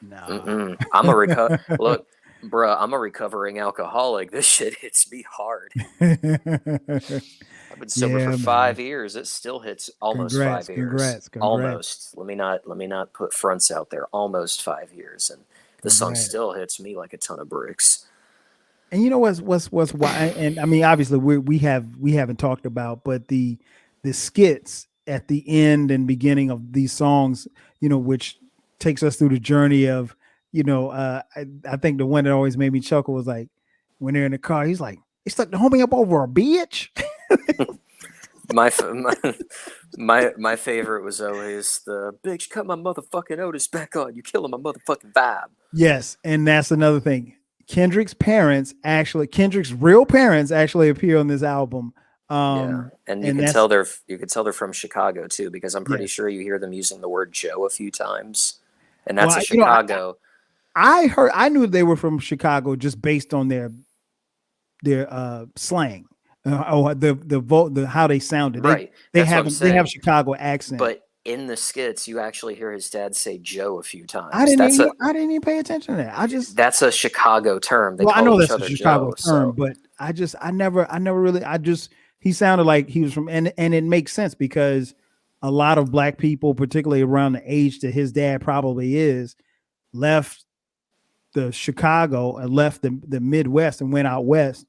Nah. Mm-mm. Look, bruh, I'm a recovering alcoholic. This shit hits me hard. I've been sober for Yeah, man. 5 years. It still hits almost Congrats, 5 years. congrats. Almost. Let me not put fronts out there. Almost 5 years, and the song Congrats. still hits me like a ton of bricks. And you know what's why? And I mean, obviously we haven't talked about, but the skits at the end and beginning of these songs, which takes us through the journey of, I think the one that always made me chuckle was like when they're in the car, he's like, "They stuck the homie up over a bitch." My my favorite was always the bitch. Cut my motherfucking Otis back on. You killing my motherfucking vibe. Yes, and that's another thing. Kendrick's real parents actually appear on this album. Yeah, and And that's you could tell they're from Chicago too because I'm pretty yes. sure you hear them using the word Joe a few times, and Well, that's a Chicago. I knew they were from Chicago just based on their slang, or the how they sounded. They Right. they That's what have I'm they have saying. Chicago accent. But in the skits, you actually hear his dad say Joe a few I times. didn't even I didn't even pay attention to that. That's a Chicago term. They Well, I call know each that's a other Chicago Joe. term, So but I never really, he sounded like he was from, and it makes sense because a lot of black people, particularly around the age that his dad probably is, left the Chicago and left the Midwest and went out west,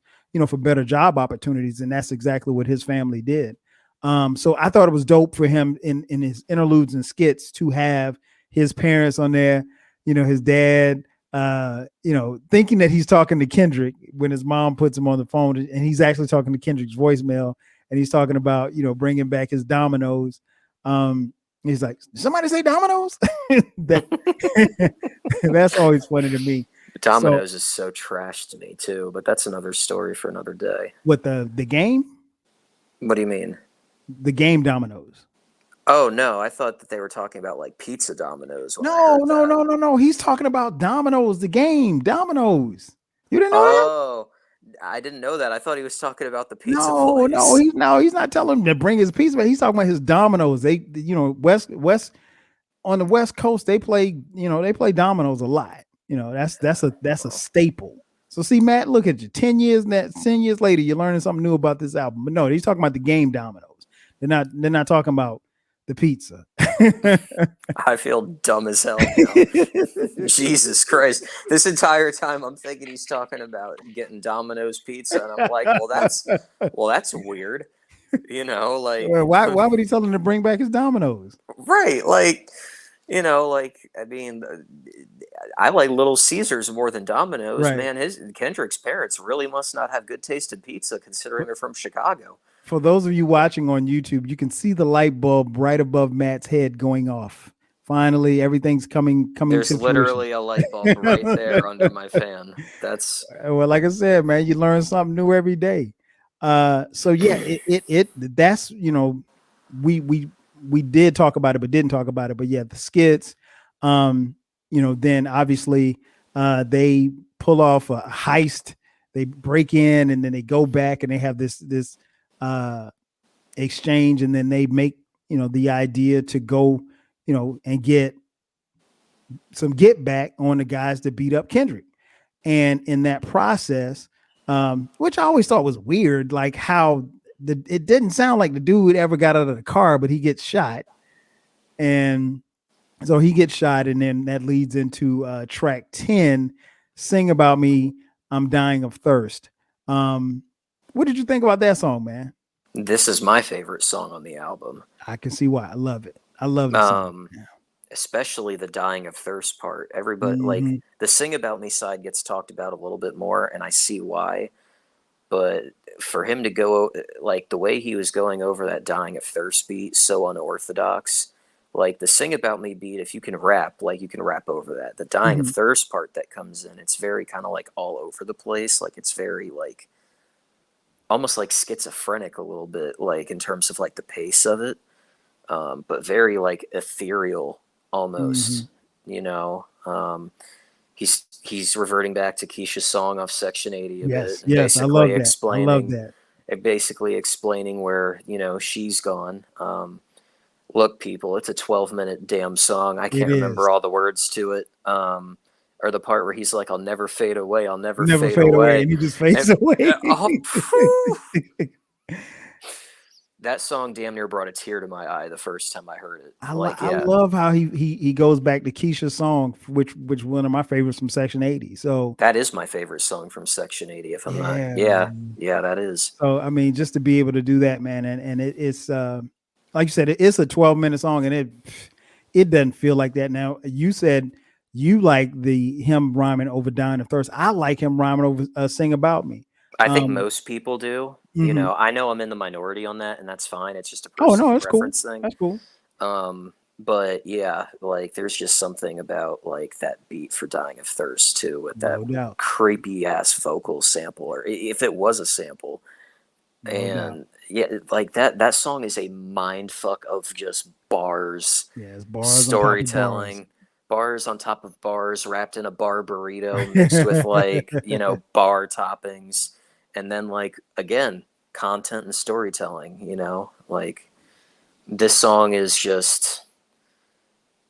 for better job opportunities. And that's exactly what his family did. So I thought it was dope for him in his interludes and skits to have his parents on there. his dad, thinking that he's talking to Kendrick when his mom puts him on the phone, and he's actually talking to Kendrick's voicemail, and he's talking about, bringing back his dominoes. He's like, somebody say dominoes. That's always funny to me. Dominoes is so trash to me too, but that's another story for another day. What, the game? What do you mean? The game Dominoes. Oh no, I thought that they were talking about like pizza Dominoes. No. He's talking about Dominoes, the game Dominoes. You didn't know that? Oh, I didn't know that. I thought he was talking about the pizza place. He's not telling him to bring his pizza, but he's talking about his Dominoes. They, West on the West Coast, they play Dominoes a lot. That's a staple. So see, Matt, look at you. 10 years later, you're learning something new about this album. But no, he's talking about the game Dominoes. They're not talking about the pizza. I feel dumb as hell now. Jesus Christ. This entire time I'm thinking he's talking about getting Domino's pizza, and I'm like, well that's weird. Why would he tell him to bring back his Dominoes? Right, I mean, I like Little Caesars more than Domino's. Right. Man, Kendrick's parents really must not have good taste in pizza, considering they're from Chicago. For those of you watching on YouTube, you can see the light bulb right above Matt's head going off. Finally, everything's coming. There's literally a light bulb right there under my fan. That's well, like I said, man, you learn something new every day. So yeah, that's we did talk about it, but didn't talk about it. But yeah, the skits, then obviously they pull off a heist. They break in and then they go back and they have this exchange, and then they make, the idea to go, and get some get back on the guys that beat up Kendrick. And in that process, which I always thought was weird, like how it didn't sound like the dude ever got out of the car, but he gets shot. And so he gets shot, and then that leads into track 10, Sing About Me, I'm Dying of Thirst. What did you think about that song, man? This is my favorite song on the album. I can see why. I love it. I love this song. Especially the Dying of Thirst part. Everybody, like, the Sing About Me side gets talked about a little bit more, and I see why. But for him to go, like, the way he was going over that Dying of Thirst beat, so unorthodox. Like, the Sing About Me beat, if you can rap, like, you can rap over that. The Dying of Thirst part that comes in, it's very kind of, like, all over the place. Like, it's very, like, almost, like, schizophrenic a little bit, like, in terms of, like, the pace of it. But very, like, ethereal almost, He's reverting back to Keisha's song off Section 80 a bit. Yes, I love that. I love that. Basically explaining where, she's gone. Look, people, it's a 12-minute damn song. I can't remember all the words to it. Or the part where he's like, I'll never fade away. I'll never fade away. And he just fades away. That song damn near brought a tear to my eye the first time I heard it. I love how he goes back to Keisha's song, which one of my favorites from Section 80. So that is my favorite song from Section 80. If I'm not, that is. So I mean, just to be able to do that, man, and it's like you said, it's a 12-minute song, and it doesn't feel like that. Now, you said you like him rhyming over Dying of Thirst. I like him rhyming over Sing About Me. I think most people do. I know I'm in the minority on that, and that's fine. It's just a personal preference thing. That's cool. But yeah, like there's just something about like that beat for Dying of Thirst too, with that creepy ass vocal sample, or if it was a sample. Like that song is a mind fuck of just bars, storytelling. Bars on top of bars, wrapped in a bar burrito, mixed with like, bar toppings. And then like, again, content and storytelling, like this song is just,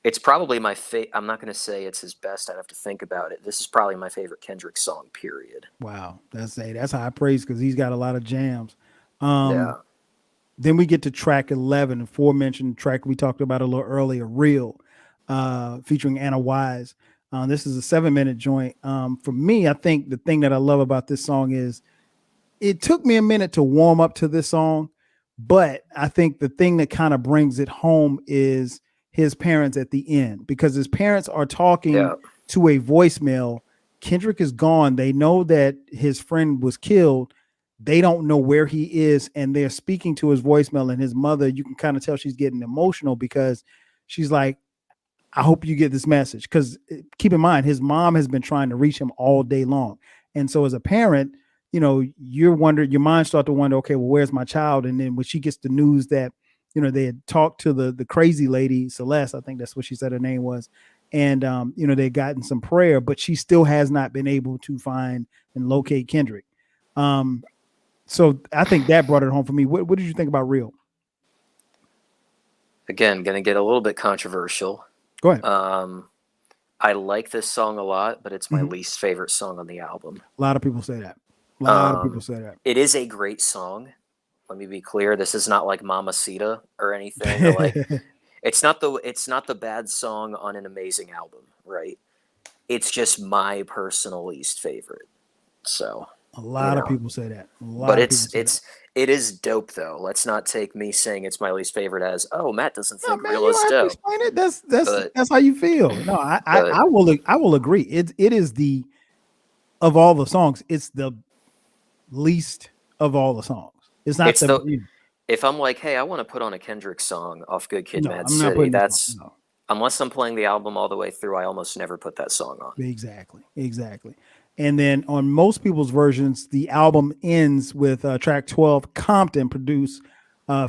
it's probably my I'm not going to say it's his best. I'd have to think about it. This is probably my favorite Kendrick song, period. Wow. That's high praise, because he's got a lot of jams. Then we get to track 11, the aforementioned track we talked about a little earlier, Real. Featuring Anna Wise. This is a 7-minute joint. For me, I think the thing that I love about this song is it took me a minute to warm up to this song, but I think the thing that kind of brings it home is his parents at the end, because his parents are talking Yeah. to a voicemail. Kendrick is gone. They know that his friend was killed. They don't know where he is, and they're speaking to his voicemail. And his mother, you can kind of tell she's getting emotional because she's like, I hope you get this message. Because keep in mind, his mom has been trying to reach him all day long. And so as a parent, you're wondering, your mind starts to wonder, okay, well, where's my child? And then when she gets the news that, they had talked to the crazy lady, Celeste, I think that's what she said her name was. And, they gotten some prayer, but she still has not been able to find and locate Kendrick. So I think that brought it home for me. What did you think about Real? Again, going to get a little bit controversial. Go ahead. I like this song a lot, but it's my least favorite song on the album. A lot of people say that. A lot of people say that. It is a great song. Let me be clear. This is not like Mamacita or anything. Or like, it's not the bad song on an amazing album, right? It's just my personal least favorite. So a lot of people say that. But it is dope though. Let's not take me saying it's my least favorite as, oh, Matt doesn't think Real is dope. Explain it. That's how you feel. No, I will agree. It is of all the songs, it's the least of all the songs. It's not if I'm like, hey, I want to put on a Kendrick song off Good Kid, Mad City, unless I'm playing the album all the way through, I almost never put that song on. Exactly. And then on most people's versions, the album ends with track 12, Compton,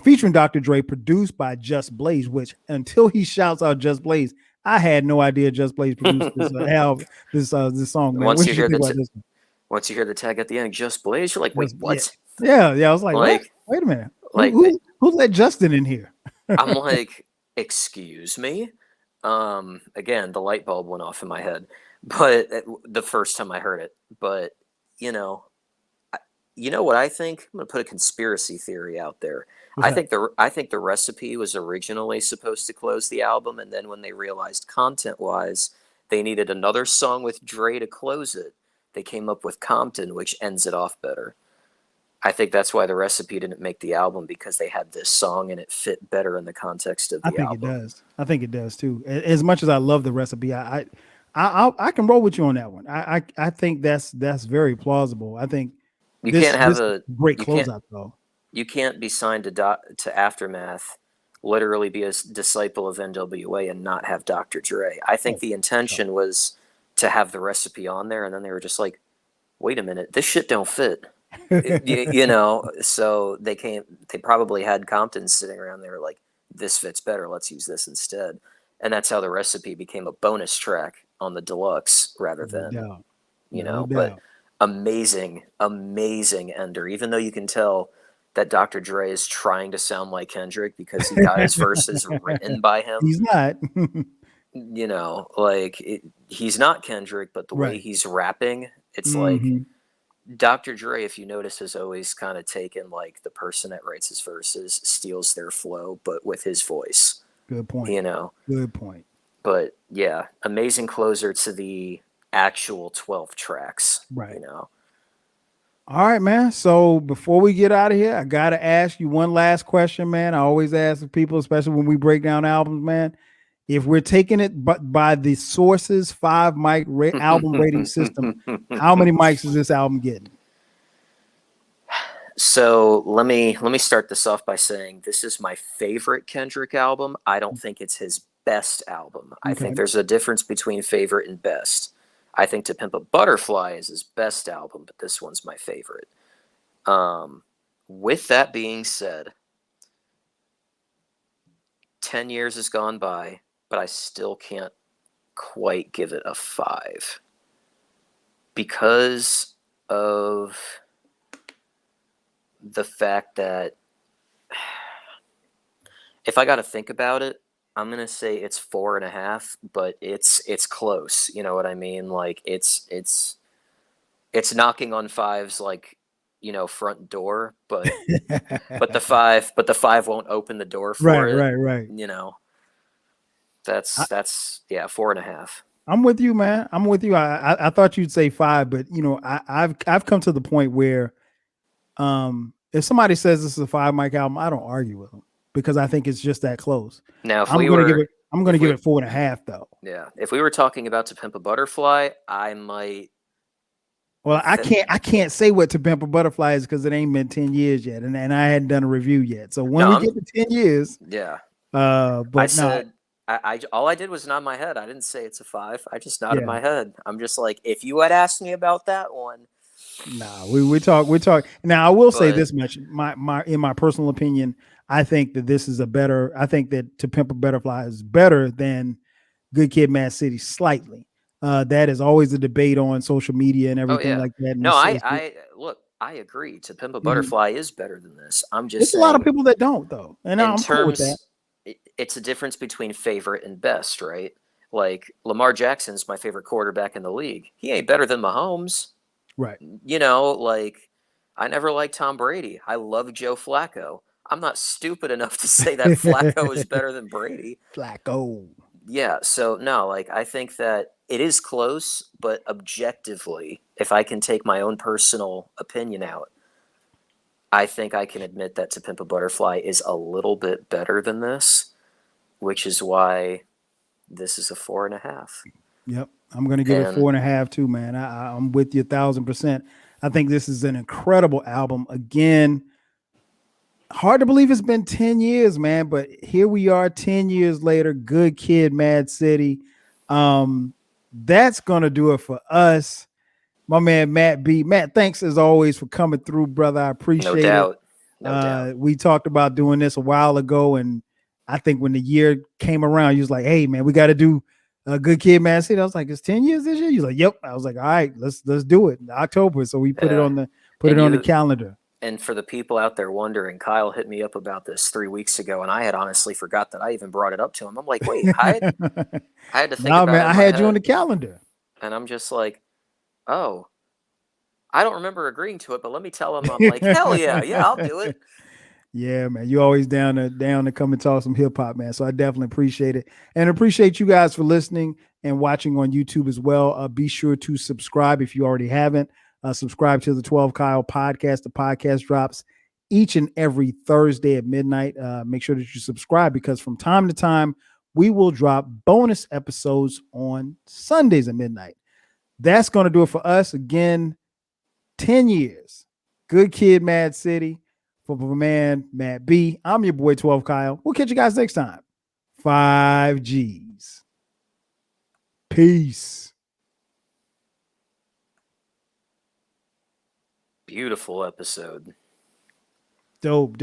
featuring Dr. Dre, produced by Just Blaze, which until he shouts out Just Blaze, I had no idea Just Blaze produced this song. Man. Once you hear the tag at the end, Just Blaze, you're like, wait, what? Yeah. I was like what? Wait a minute. Who let Justin in here? I'm like, excuse me? Again, the light bulb went off in my head. But the first time I heard it, but you know what I think? I'm gonna put a conspiracy theory out there. I think the recipe was originally supposed to close the album, and then when they realized content-wise they needed another song with Dre to close it, they came up with Compton, which ends it off better. I think that's why the recipe didn't make the album, because they had this song and it fit better in the context of the album. I think it does too. As much as I love the recipe, I can roll with you on that one. I think that's very plausible. I think you can't have a great closeout though. You can't be signed to Aftermath, literally be a disciple of NWA, and not have Dr. Dre. I think the intention was to have the recipe on there, and then they were just like, wait a minute, this shit don't fit. So they probably had Compton sitting around there like, this fits better, let's use this instead. And that's how the recipe became a bonus track on the deluxe rather than, but amazing ender. Even though you can tell that Dr. Dre is trying to sound like Kendrick because he got his verses written by him. He's not. He's not Kendrick, but the way he's rapping, it's like Dr. Dre, if you notice, has always kind of taken like the person that writes his verses, steals their flow, but with his voice. Good point. Good point. But yeah, amazing closer to the actual 12 tracks. Right. All right, man. So before we get out of here, I gotta ask you one last question, man. I always ask people, especially when we break down albums, man. If we're taking it by the Sources 5 mic album rating system, how many mics is this album getting? So let me start this off by saying this is my favorite Kendrick album. I don't think it's his best album. I think there's a difference between favorite and best. I think To Pimp a Butterfly is his best album, but this one's my favorite. With that being said, 10 years has gone by, but I still can't quite give it a 5 because of the fact that if I got to think about it, I'm going to say it's 4.5, but it's close. You know what I mean? Like it's knocking on 5's like, front door, but the 5 won't open the door for it. Right. That's 4.5. I'm with you, man. I'm with you. I thought you'd say 5, but I've come to the point where if somebody says this is a 5 mic album, I don't argue with them because I think it's just that close. Now, if I'm I'm going to give it 4.5 though. Yeah. If we were talking about To Pimp a Butterfly, I might. Well, I can't say what To Pimp a Butterfly is because it ain't been 10 years yet, and I hadn't done a review yet. So when we get to 10 years, yeah. but I said I all I did was nod my head. I didn't say it's a 5. I just nodded my head. I'm just like, if you had asked me about that one. Nah, we talk. Now I will say this much. In my personal opinion, I think that this is I think that To Pimp a Butterfly is better than Good Kid, Mad City slightly. That is always a debate on social media and everything like that. And no, I look, I agree. To Pimp a Butterfly is better than this. I'm just saying. There's a lot of people that don't though, and I'm cool with that. It's a difference between favorite and best, right? Like Lamar Jackson's my favorite quarterback in the league. He ain't better than Mahomes. Right. You know, like I never liked Tom Brady. I love Joe Flacco. I'm not stupid enough to say that Flacco is better than Brady. Flacco. Yeah, so no, like I think that it is close, but objectively, if I can take my own personal opinion out, I think I can admit that To Pimp a Butterfly is a little bit better than this, which is why this is a 4.5. Yep, I'm gonna give it 4.5 too, man. I'm with you 1,000%. I think this is an incredible album. Again, hard to believe it's been 10 years, man, but here we are 10 years later. Good Kid, Mad City. That's gonna do it for us. My man Matt B. Matt, thanks as always for coming through, brother. I appreciate it. No doubt. We talked about doing this a while ago, and I think when the year came around, you was like, "Hey, man, we got to do a Good Kid, Mad City." I was like, "It's 10 years this year." You was like, "Yep." I was like, "All right, let's do it in October." So we put it on the calendar. And for the people out there wondering, Kyle hit me up about this 3 weeks ago, and I had honestly forgot that I even brought it up to him. I'm like, wait, I had to think about it. I had you on the calendar, and I'm just like, oh, I don't remember agreeing to it, but let me tell him. I'm like, hell yeah, I'll do it. Yeah, man, you always down to come and talk some hip hop, man. So I definitely appreciate it, and appreciate you guys for listening and watching on YouTube as well. Be sure to subscribe if you already haven't. Subscribe to the 12 Kyle Podcast. The podcast drops each and every Thursday at midnight. Make sure that you subscribe because from time to time we will drop bonus episodes on Sundays at midnight. That's going to do it for us. Again, 10 years. Good Kid, Mad City. For my man, Matt B. I'm your boy, 12 Kyle. We'll catch you guys next time. 5 Gs. Peace. Beautiful episode. Dope.